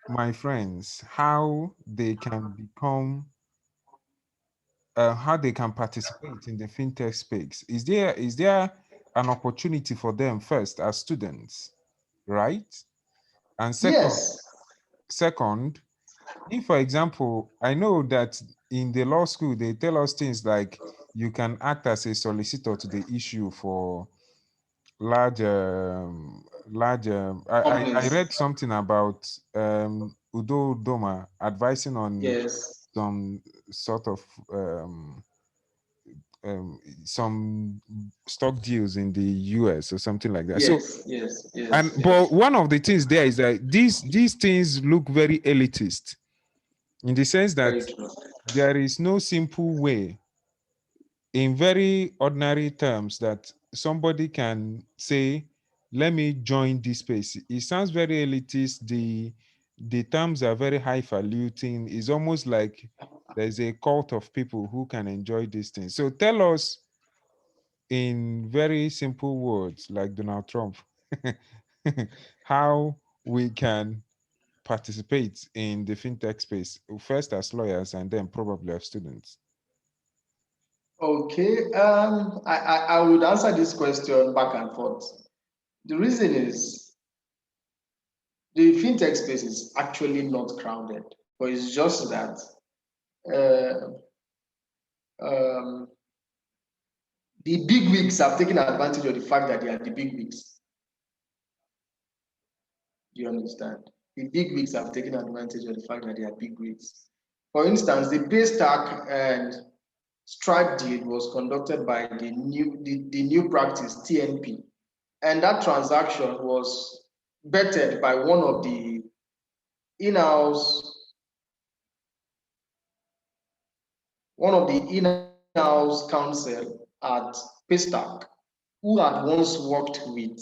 Speaker 1: my friends how they can become, how they can participate in the fintech space. Is there an opportunity for them first as students, right? And
Speaker 2: Yes.
Speaker 1: second, if, for example, I know that in the law school, they tell us things like you can act as a solicitor to the issue for I
Speaker 2: Companies.
Speaker 1: read something about Udo Doma advising on
Speaker 2: Yes.
Speaker 1: some sort of some stock deals in the US or something like that. So,
Speaker 2: Yes. Yes.
Speaker 1: and
Speaker 2: Yes.
Speaker 1: but
Speaker 2: Yes.
Speaker 1: one of the things there is that these things look very elitist in the sense
Speaker 2: Very
Speaker 1: that
Speaker 2: true.
Speaker 1: there is no simple way in very ordinary terms that somebody can say, let me join this space. It sounds very elitist. The terms are very highfalutin. It's almost like there's a cult of people who can enjoy these things. So tell us in very simple words, like Donald Trump, how we can participate in the fintech space, first as lawyers and then probably as students.
Speaker 2: Okay. I would answer this question back and forth. The reason is the fintech space is actually not crowded, but it's just that uh, um, the big wigs have taken advantage of the fact that they are the big wigs. Do you understand? The big wigs have taken advantage of the fact that they are big wigs. For instance, the Paystack and Stripe deal was conducted by the new practice TNP, and that transaction was betted by in-house one of the in-house counsel at Paystack, who had once worked with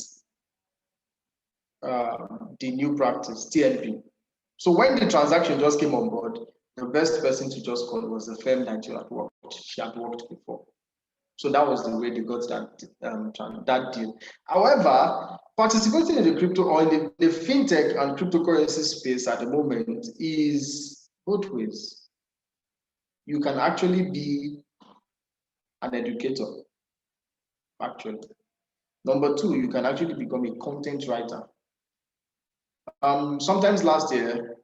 Speaker 2: the new practice TNP. So when the transaction just came on board, the best person to just call was the firm that she had worked before. So that was the way they got that deal. However, participating in the crypto or in the fintech and cryptocurrency space at the moment is both ways. You can actually be an educator, actually. Number two, you can actually become a content writer. Sometimes last year,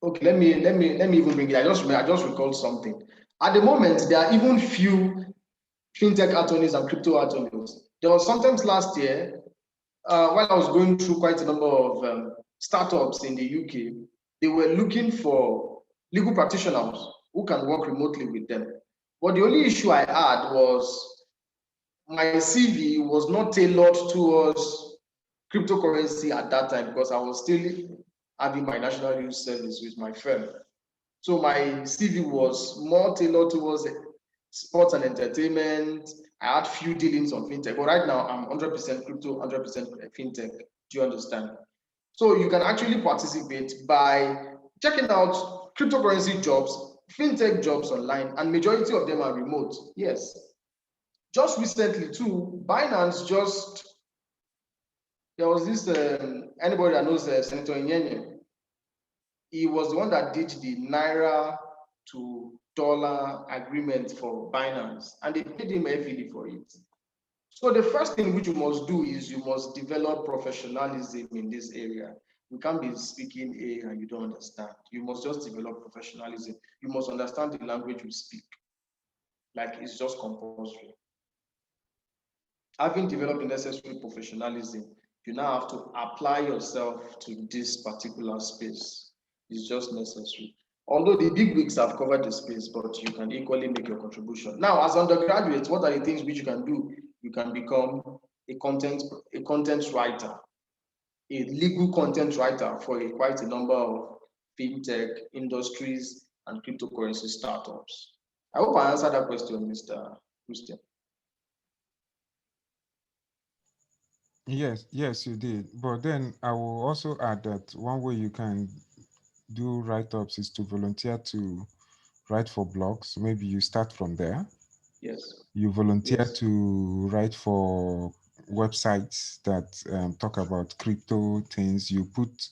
Speaker 2: okay, let me even bring it. I just recalled something. At the moment, there are even few fintech attorneys and crypto attorneys. There was sometimes last year while I was going through quite a number of startups in the UK, they were looking for legal practitioners who can work remotely with them. But the only issue I had was my CV was not tailored towards cryptocurrency at that time because I was still having my national youth service with my firm. So my CV was more tailored towards sports and entertainment. I had few dealings on fintech, but right now I'm 100% crypto, 100% fintech. Do you understand? So you can actually participate by checking out cryptocurrency jobs, fintech jobs online, and majority of them are remote. Yes. Just recently too, Binance just there was this anybody that knows Senator Nyenye, he was the one that did the naira to dollar agreement for Binance, and they paid him heavily for it. So the first thing which you must do is you must develop professionalism in this area. You can't be speaking A and you don't understand. You must just develop professionalism. You must understand the language you speak. Like it's just compulsory. Having developed the necessary professionalism, you now have to apply yourself to this particular space. It's just necessary. Although the big wigs have covered the space, but you can equally make your contribution. Now, as undergraduates, what are the things which you can do? You can become a content writer, a legal content writer for quite a number of fintech industries and cryptocurrency startups. I hope I answered that question, Mr. Christian.
Speaker 1: Yes, you did. But then I will also add that one way you can do write-ups is to volunteer to write for blogs. Maybe you start from there.
Speaker 2: Yes.
Speaker 1: You volunteer
Speaker 2: Yes.
Speaker 1: to write for websites that talk about crypto things. You put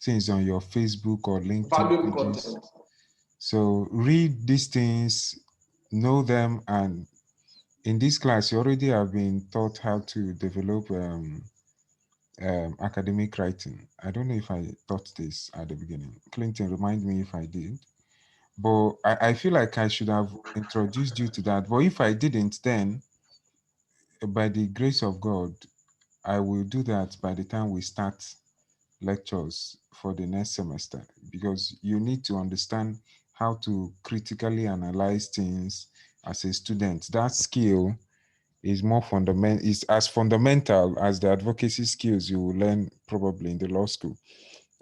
Speaker 1: things on your Facebook or LinkedIn
Speaker 2: Valuable
Speaker 1: pages.
Speaker 2: content.
Speaker 1: So read these things, know them, and in this class, you already have been taught how to develop academic writing. I don't know if I taught this at the beginning. Clinton, remind me if I did. But I feel like I should have introduced you to that. But if I didn't, then by the grace of God, I will do that by the time we start lectures for the next semester, because you need to understand how to critically analyze things as a student. That skill is more fundamental, is as fundamental as the advocacy skills you will learn probably in the law school.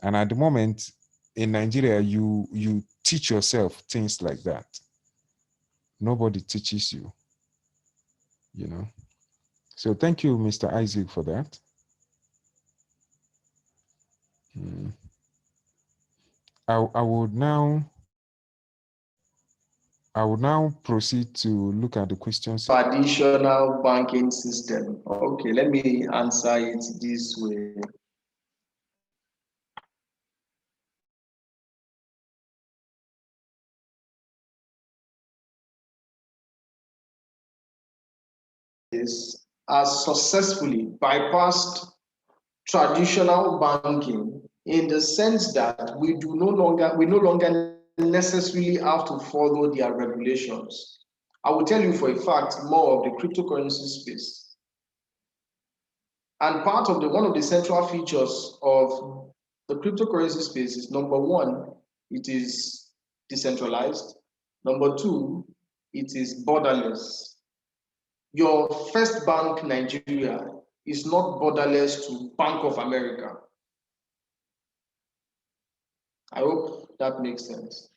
Speaker 1: And at the moment in Nigeria, you teach yourself things like that. Nobody teaches you, you know. So thank you, Mr. Isaac, for that. Mm. I would now proceed to look at the questions.
Speaker 2: Traditional banking system. Okay, let me answer it this way. Is has successfully bypassed traditional banking in the sense that we no longer necessarily have to follow their regulations. I will tell you for a fact more of the cryptocurrency space. And part of the one of the central features of the cryptocurrency space is number one, it is decentralized. Number two, it is borderless. Your first bank, Nigeria, is not borderless to Bank of America. I hope that makes sense.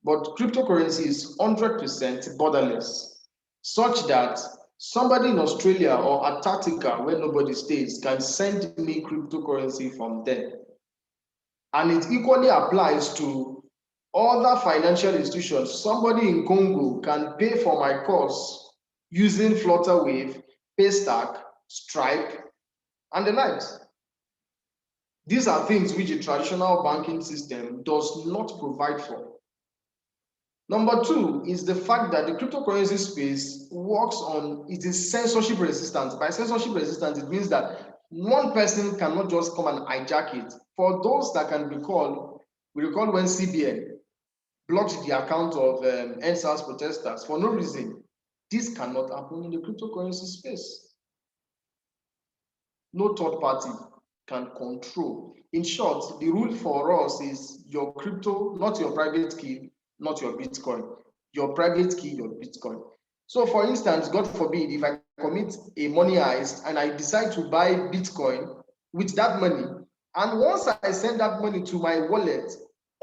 Speaker 2: But cryptocurrency is 100% borderless, such that somebody in Australia or Antarctica, where nobody stays, can send me cryptocurrency from there. And it equally applies to other financial institutions. Somebody in Congo can pay for my course using Flutterwave, Paystack, Stripe, and the likes. These are things which a traditional banking system does not provide for. Number two is the fact that the cryptocurrency space works on, it is censorship resistant. By censorship resistant, it means that one person cannot just come and hijack it. For those that can recall, we recall when CBN blocked the account of NSAS protesters for no reason. This cannot happen in the cryptocurrency space. No third party can control. In short, the rule for us is your crypto, not your private key, not your Bitcoin. Your private key, your Bitcoin. So for instance, God forbid, if I commit a money heist and I decide to buy Bitcoin with that money, and once I send that money to my wallet,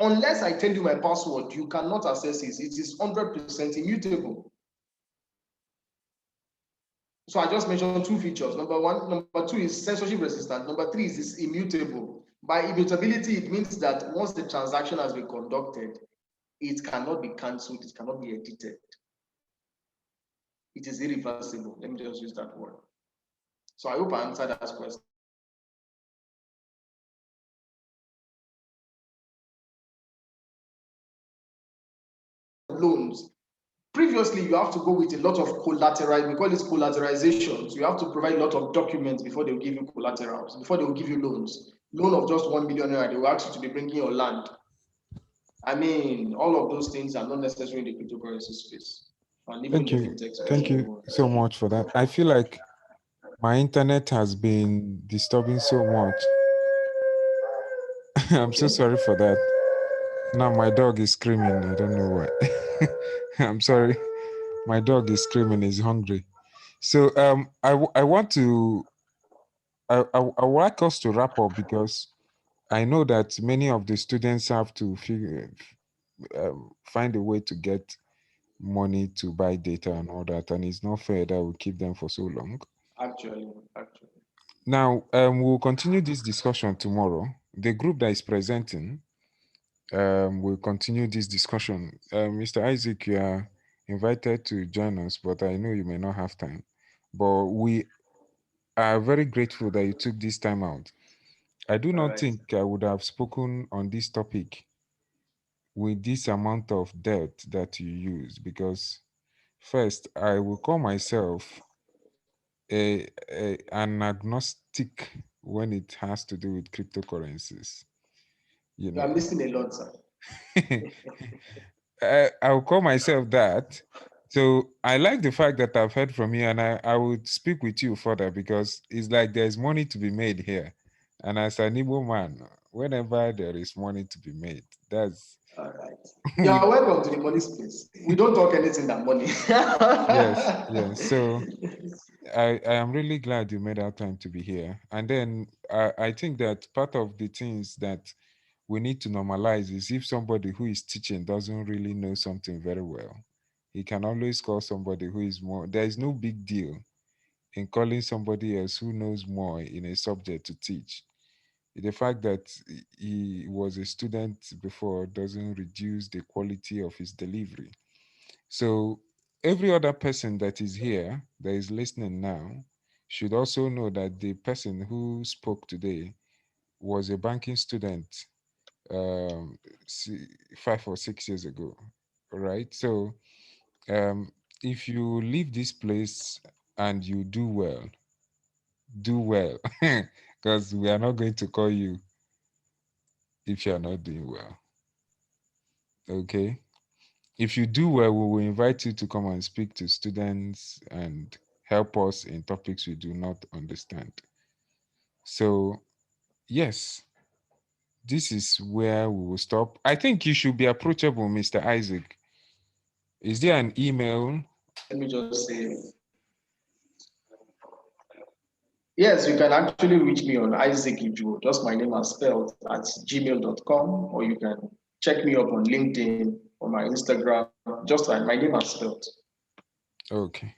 Speaker 2: unless I tell you my password, you cannot access it. It is 100% immutable. So I just mentioned two features. Number one, number two is censorship resistant. Number three is it's immutable. By immutability, it means that once the transaction has been conducted, it cannot be cancelled, it cannot be edited. It is irreversible. Let me just use that word. So I hope I answered that question. Loans. Previously, you have to go with a lot of collateral. We call it collateralizations. You have to provide a lot of documents before they will give you collaterals, before they will give you loans. Loan of just 1 million naira, they will ask you to be bringing your land. I mean, all of those things are not necessary in the cryptocurrency space, and even
Speaker 1: Thank
Speaker 2: the
Speaker 1: you.
Speaker 2: fintech space.
Speaker 1: Thank you so much for that. I feel like my internet has been disturbing so much. I'm so sorry for that. Now my dog is screaming. I don't know why. I'm sorry. My dog is screaming. He's hungry. So I want to I would like us to wrap up, because I know that many of the students have to find a way to get money to buy data and all that, and it's not fair that we keep them for so long.
Speaker 2: Actually.
Speaker 1: Now, we'll continue this discussion tomorrow. The group that is presenting will continue this discussion. Mr. Isaac, you are invited to join us, but I know you may not have time. But we are very grateful that you took this time out. I do
Speaker 2: All
Speaker 1: not
Speaker 2: right.
Speaker 1: think I would have spoken on this topic with this amount of depth that you use, because First, I will call myself an agnostic when it has to do with cryptocurrencies. You
Speaker 2: You are
Speaker 1: know,
Speaker 2: missing a lot, sir.
Speaker 1: I'll call myself that. So I like the fact that I've heard from you, and I would speak with you further because it's like there's money to be made here. And as an Igbo man, whenever there is money to be made, that's
Speaker 2: All right. You
Speaker 1: we
Speaker 2: are welcome to the money space. We don't talk anything than money.
Speaker 1: yes, yes. So I am really glad you made out time to be here. And then I think that part of the things that we need to normalize is if somebody who is teaching doesn't really know something very well, he can always call somebody who is more. There is no big deal in calling somebody else who knows more in a subject to teach. The fact that he was a student before doesn't reduce the quality of his delivery. So every other person that is here, that is listening now, should also know that the person who spoke today was a banking student um, 5 or 6 years ago, right? So if you leave this place and you do well, because we are not going to call you if you are not doing well. Okay. If you do well, we will invite you to come and speak to students and help us in topics we do not understand. So, yes, this is where we will stop. I think you should be approachable, Mr. Isaac. Is there an email?
Speaker 2: Let me just say, yes, you can actually reach me on Isaac Ijuo, just my name as spelled at gmail.com, or you can check me up on LinkedIn or my Instagram, just like my name as spelled.
Speaker 1: Okay.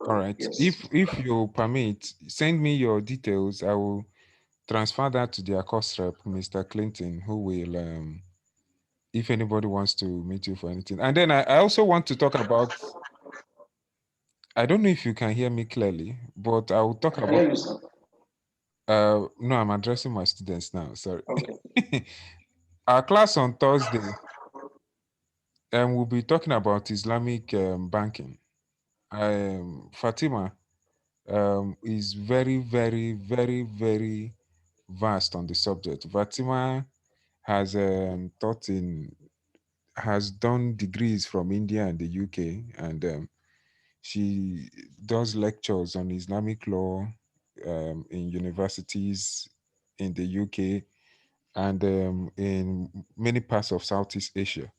Speaker 1: All right.
Speaker 2: Yes.
Speaker 1: If you permit, send me your details. I will transfer that to their cost rep, Mr. Clinton, who will if anybody wants to meet you for anything. And then I also want to talk about I don't know if you can hear me clearly, but I will talk
Speaker 2: I can hear
Speaker 1: about
Speaker 2: you, sir.
Speaker 1: no, I'm addressing my students now. Sorry.
Speaker 2: Okay.
Speaker 1: Our class on Thursday, and we'll be talking about Islamic banking. Fatima is very, very, very, very vast on the subject. Fatima has taught in has done degrees from India and the UK, and she does lectures on Islamic law in universities in the UK and in many parts of Southeast Asia.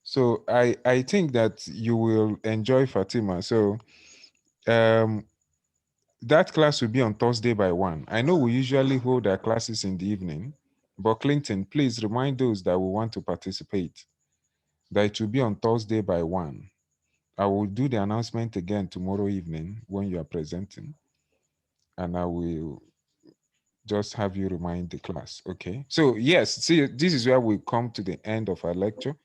Speaker 1: So I think that you will enjoy Fatima. So um, that class will be on Thursday by 1. I know we usually hold our classes in the evening, but Clinton, please remind those that will want to participate that it will be on Thursday by 1. I will do the announcement again tomorrow evening when you are presenting, and I will just have you remind the class. Okay. So, yes, see, this is where we come to the end of our lecture.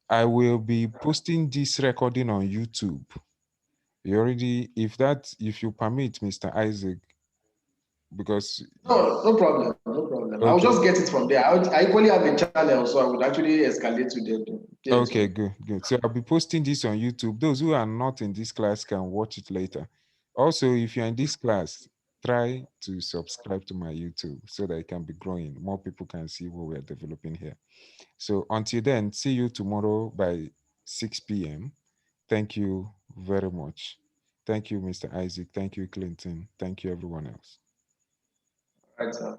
Speaker 1: I will be posting this recording on YouTube. You already, if you permit, Mr. Isaac, because you,
Speaker 2: No, no problem. No problem. I'll
Speaker 1: okay.
Speaker 2: just get it from there. I equally have a channel, so I would actually escalate to them. There
Speaker 1: Okay,
Speaker 2: too.
Speaker 1: good, good. So I'll be posting this on YouTube. Those who are not in this class can watch it later. Also, if you're in this class, try to subscribe to my YouTube so that it can be growing. More people can see what we're developing here. So until then, see you tomorrow by 6 p.m. Thank you very much. Thank you, Mr. Isaac. Thank you, Clinton. Thank you, everyone else.
Speaker 2: Right, sir.